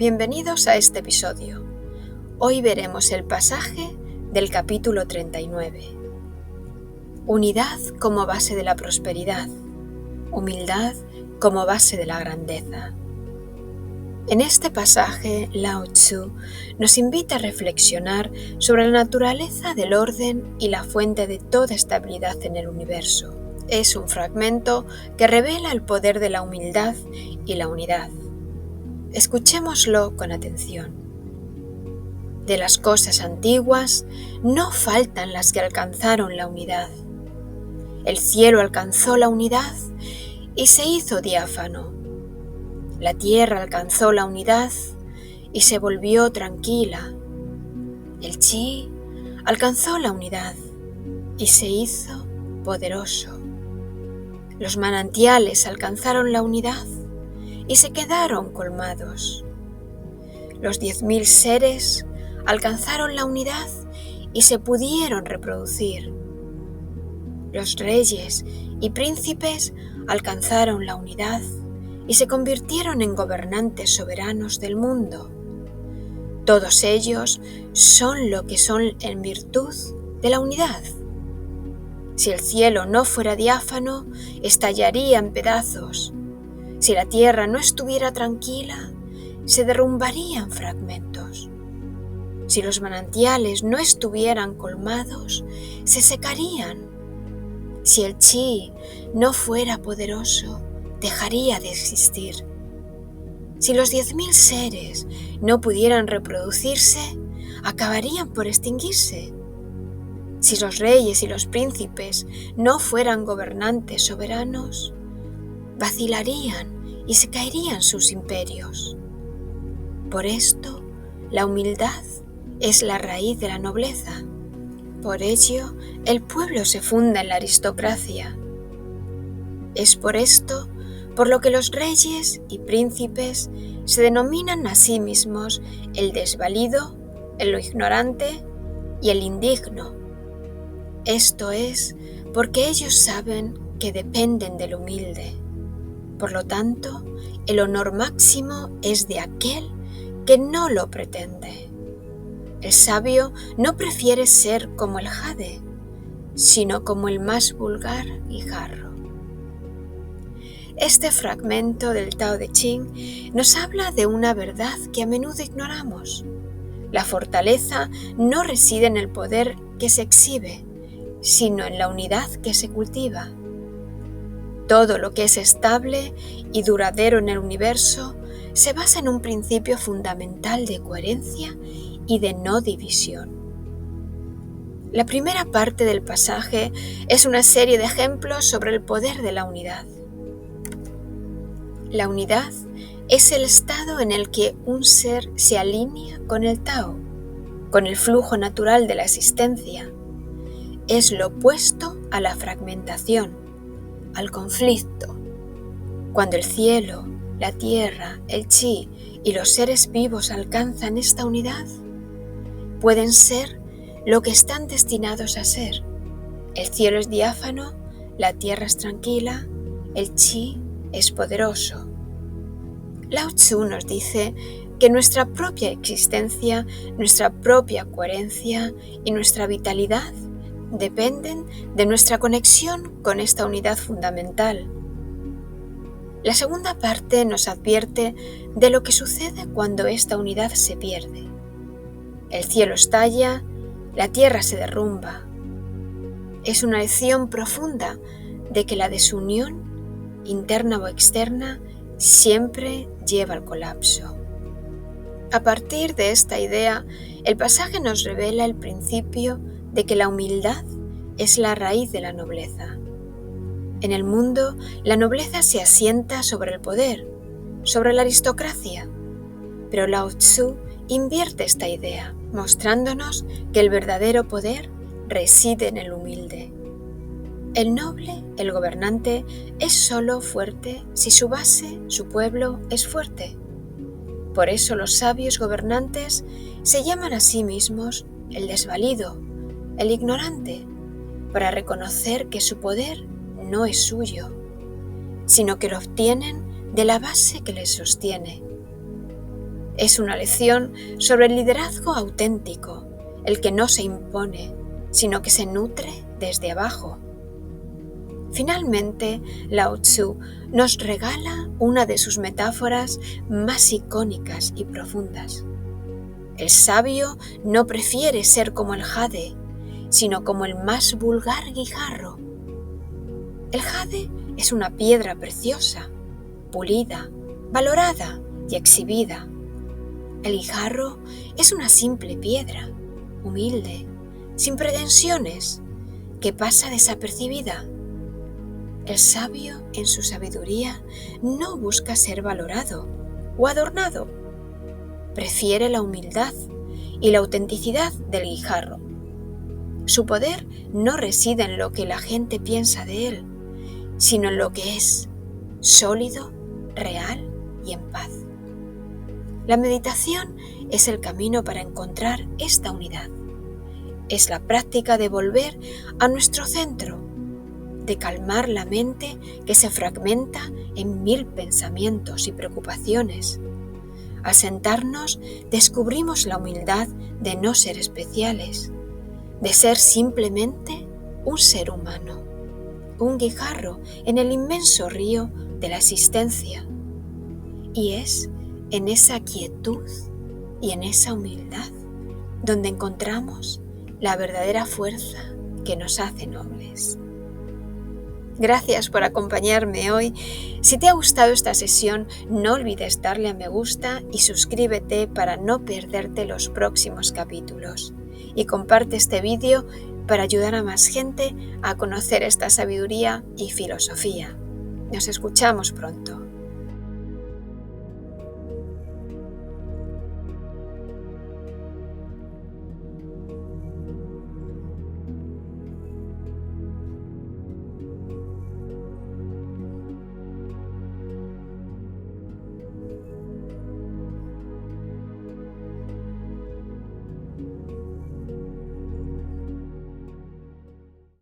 Bienvenidos a este episodio. Hoy veremos el pasaje del capítulo 39. Unidad como base de la prosperidad, humildad como base de la grandeza. En este pasaje, Lao Tzu nos invita a reflexionar sobre la naturaleza del orden y la fuente de toda estabilidad en el universo. Es un fragmento que revela el poder de la humildad y la unidad. Escuchémoslo con atención. De las cosas antiguas no faltan las que alcanzaron la unidad. El cielo alcanzó la unidad y se hizo diáfano. La tierra alcanzó la unidad y se volvió tranquila. El chi alcanzó la unidad y se hizo poderoso. Los manantiales alcanzaron la unidad y se quedaron colmados. Los 10.000 seres alcanzaron la unidad y se pudieron reproducir. Los reyes y príncipes alcanzaron la unidad y se convirtieron en gobernantes soberanos del mundo. Todos ellos son lo que son en virtud de la unidad. Si el cielo no fuera diáfano, estallaría en pedazos. Si la tierra no estuviera tranquila, se derrumbaría en fragmentos. Si los manantiales no estuvieran colmados, se secarían. Si el chi no fuera poderoso, dejaría de existir. Si los 10.000 seres no pudieran reproducirse, acabarían por extinguirse. Si los reyes y los príncipes no fueran gobernantes soberanos, vacilarían y se caerían sus imperios. Por esto, la humildad es la raíz de la nobleza. Por ello, el pueblo se funda en la aristocracia. Es por esto por lo que los reyes y príncipes se denominan a sí mismos el desvalido, el ignorante y el indigno. Esto es porque ellos saben que dependen del humilde. Por lo tanto, el honor máximo es de aquel que no lo pretende. El sabio no prefiere ser como el jade, sino como el más vulgar guijarro. Este fragmento del Tao Te Ching nos habla de una verdad que a menudo ignoramos. La fortaleza no reside en el poder que se exhibe, sino en la unidad que se cultiva. Todo lo que es estable y duradero en el universo se basa en un principio fundamental de coherencia y de no división. La primera parte del pasaje es una serie de ejemplos sobre el poder de la unidad. La unidad es el estado en el que un ser se alinea con el Tao, con el flujo natural de la existencia. Es lo opuesto a la fragmentación, al conflicto. Cuando el cielo, la tierra, el chi y los seres vivos alcanzan esta unidad, pueden ser lo que están destinados a ser. El cielo es diáfano, la tierra es tranquila, el chi es poderoso. Lao Tzu nos dice que nuestra propia existencia, nuestra propia coherencia y nuestra vitalidad dependen de nuestra conexión con esta unidad fundamental. La segunda parte nos advierte de lo que sucede cuando esta unidad se pierde. El cielo estalla, la tierra se derrumba. Es una lección profunda de que la desunión, interna o externa, siempre lleva al colapso. A partir de esta idea, el pasaje nos revela el principio de que la humildad es la raíz de la nobleza. En el mundo, la nobleza se asienta sobre el poder, sobre la aristocracia, pero Lao Tzu invierte esta idea, mostrándonos que el verdadero poder reside en el humilde. El noble, el gobernante, es solo fuerte si su base, su pueblo, es fuerte. Por eso los sabios gobernantes se llaman a sí mismos el desvalido, el ignorante, para reconocer que su poder no es suyo, sino que lo obtienen de la base que les sostiene. Es una lección sobre el liderazgo auténtico, el que no se impone, sino que se nutre desde abajo. Finalmente, Lao Tzu nos regala una de sus metáforas más icónicas y profundas. El sabio no prefiere ser como el jade, sino como el más vulgar guijarro. El jade es una piedra preciosa, pulida, valorada y exhibida. El guijarro es una simple piedra, humilde, sin pretensiones, que pasa desapercibida. El sabio, en su sabiduría, no busca ser valorado o adornado. Prefiere la humildad y la autenticidad del guijarro. Su poder no reside en lo que la gente piensa de él, sino en lo que es, sólido, real y en paz. La meditación es el camino para encontrar esta unidad. Es la práctica de volver a nuestro centro, de calmar la mente que se fragmenta en 1000 pensamientos y preocupaciones. Al sentarnos, descubrimos la humildad de no ser especiales, de ser simplemente un ser humano, un guijarro en el inmenso río de la existencia. Y es en esa quietud y en esa humildad donde encontramos la verdadera fuerza que nos hace nobles. Gracias por acompañarme hoy. Si te ha gustado esta sesión, no olvides darle a me gusta y suscríbete para no perderte los próximos capítulos. Y comparte este vídeo para ayudar a más gente a conocer esta sabiduría y filosofía. Nos escuchamos pronto.